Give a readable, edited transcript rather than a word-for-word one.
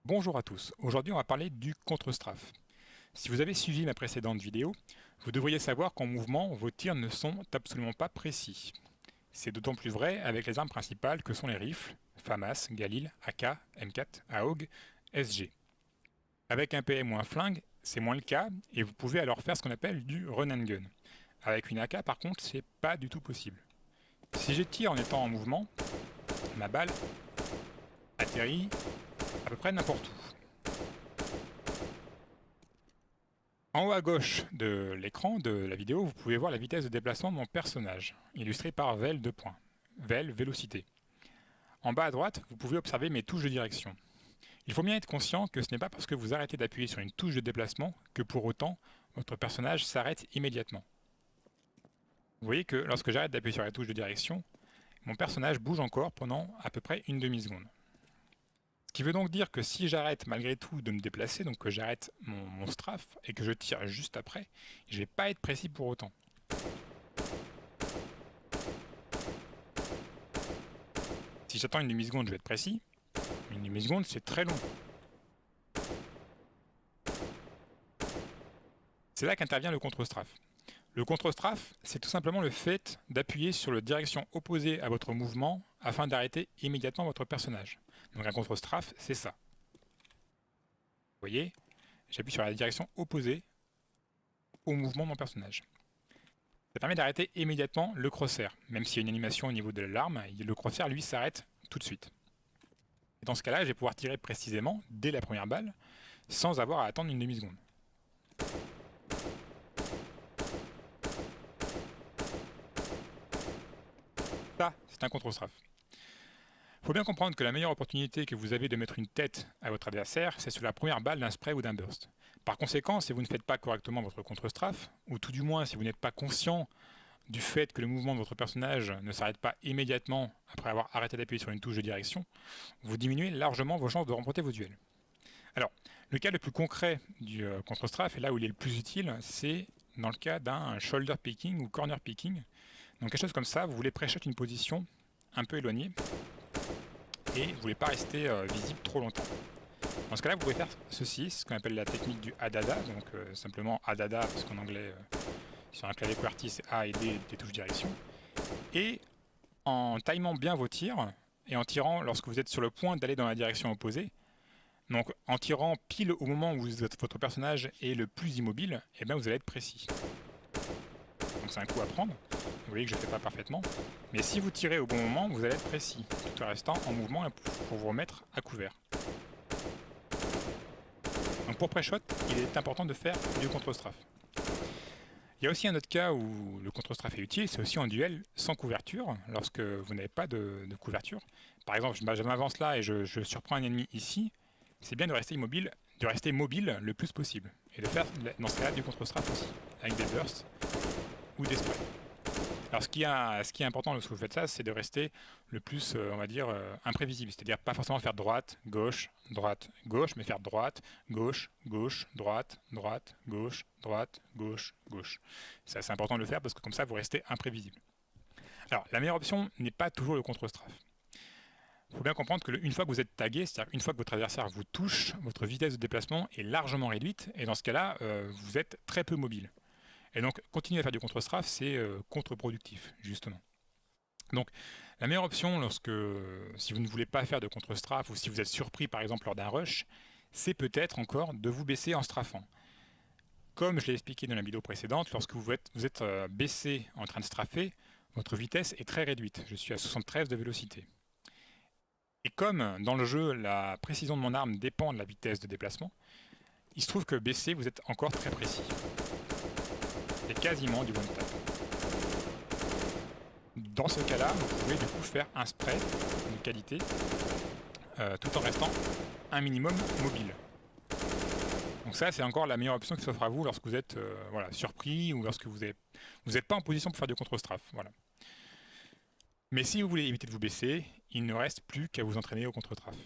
Bonjour à tous, aujourd'hui on va parler du contre-strafe. Si vous avez suivi ma précédente vidéo, vous devriez savoir qu'en mouvement, vos tirs ne sont absolument pas précis. C'est d'autant plus vrai avec les armes principales que sont les rifles, FAMAS, Galil, AK, M4, AUG, SG. Avec un PM ou un flingue, c'est moins le cas, et vous pouvez alors faire ce qu'on appelle du run and gun. Avec une AK par contre, c'est pas du tout possible. Si je tire en étant en mouvement, ma balle atterrit à peu près n'importe où. En haut à gauche de l'écran de la vidéo, vous pouvez voir la vitesse de déplacement de mon personnage, illustrée par VEL 2 points. VEL, vélocité. En bas à droite, vous pouvez observer mes touches de direction. Il faut bien être conscient que ce n'est pas parce que vous arrêtez d'appuyer sur une touche de déplacement que pour autant, votre personnage s'arrête immédiatement. Vous voyez que lorsque j'arrête d'appuyer sur la touche de direction, mon personnage bouge encore pendant à peu près une demi-seconde. Ce qui veut donc dire que si j'arrête malgré tout de me déplacer, donc que j'arrête mon strafe et que je tire juste après, je ne vais pas être précis pour autant. Si j'attends une demi-seconde, je vais être précis. Une demi-seconde, c'est très long. C'est là qu'intervient le contre-strafe. Le contre-strafe, c'est tout simplement le fait d'appuyer sur la direction opposée à votre mouvement afin d'arrêter immédiatement votre personnage. Donc un contre-strafe, c'est ça. Vous voyez, j'appuie sur la direction opposée au mouvement de mon personnage. Ça permet d'arrêter immédiatement le crosshair. Même s'il y a une animation au niveau de l'arme, le crosshair, lui, s'arrête tout de suite. Et dans ce cas-là, je vais pouvoir tirer précisément, dès la première balle, sans avoir à attendre une demi-seconde. Ça, c'est un contre-strafe. Il faut bien comprendre que la meilleure opportunité que vous avez de mettre une tête à votre adversaire, c'est sur la première balle d'un spray ou d'un burst. Par conséquent, si vous ne faites pas correctement votre contre-strafe, ou tout du moins si vous n'êtes pas conscient du fait que le mouvement de votre personnage ne s'arrête pas immédiatement après avoir arrêté d'appuyer sur une touche de direction, vous diminuez largement vos chances de remporter vos duels. Alors, le cas le plus concret du contre-strafe, et là où il est le plus utile, c'est dans le cas d'un shoulder picking ou corner picking. Donc quelque chose comme ça, vous voulez pré-shot une position un peu éloignée, et vous ne voulez pas rester visible trop longtemps. Dans ce cas-là, vous pouvez faire ceci, ce qu'on appelle la technique du ADADA, donc simplement ADADA, parce qu'en anglais, sur un clavier QWERTY, c'est A et D des touches direction. Et en timant bien vos tirs, et en tirant lorsque vous êtes sur le point d'aller dans la direction opposée, donc en tirant pile au moment où votre personnage est le plus immobile, et bien vous allez être précis. Donc c'est un coup à prendre. Vous voyez que je ne fais pas parfaitement. Mais si vous tirez au bon moment, vous allez être précis, tout en restant en mouvement pour vous remettre à couvert. Donc pour pré-shot, il est important de faire du contre-strafe. Il y a aussi un autre cas où le contre-strafe est utile, c'est aussi en duel sans couverture, lorsque vous n'avez pas de couverture. Par exemple, je m'avance là et je surprends un ennemi ici, c'est bien de rester immobile, de rester mobile le plus possible. Et de faire dans ce cas-là du contre-strafe aussi, avec des bursts ou des sprays. Alors ce qui est important lorsque vous faites ça, c'est de rester le plus, on va dire, imprévisible. C'est-à-dire pas forcément faire droite, gauche, mais faire droite, gauche, gauche, droite, droite, gauche, droite, gauche, gauche. Ça c'est important de le faire parce que comme ça vous restez imprévisible. Alors la meilleure option n'est pas toujours le contre-strafe. Il faut bien comprendre qu'une fois que vous êtes tagué, c'est-à-dire une fois que votre adversaire vous touche, votre vitesse de déplacement est largement réduite et dans ce cas-là, vous êtes très peu mobile. Et donc, continuer à faire du contre-strafe, c'est contre-productif, justement. Donc, la meilleure option, si vous ne voulez pas faire de contre-strafe, ou si vous êtes surpris, par exemple, lors d'un rush, c'est peut-être encore de vous baisser en strafant. Comme je l'ai expliqué dans la vidéo précédente, lorsque vous êtes baissé en train de strafer, votre vitesse est très réduite. Je suis à 73 de vélocité. Et comme dans le jeu, la précision de mon arme dépend de la vitesse de déplacement, il se trouve que baissé, vous êtes encore très précis. C'est quasiment du one-tap. Dans ce cas-là, vous pouvez du coup faire un spray de qualité tout en restant un minimum mobile. Donc ça, c'est encore la meilleure option qui s'offre à vous lorsque vous êtes surpris ou lorsque vous n'êtes pas en position pour faire du contre-strafe. Voilà. Mais si vous voulez éviter de vous baisser, il ne reste plus qu'à vous entraîner au contre-strafe.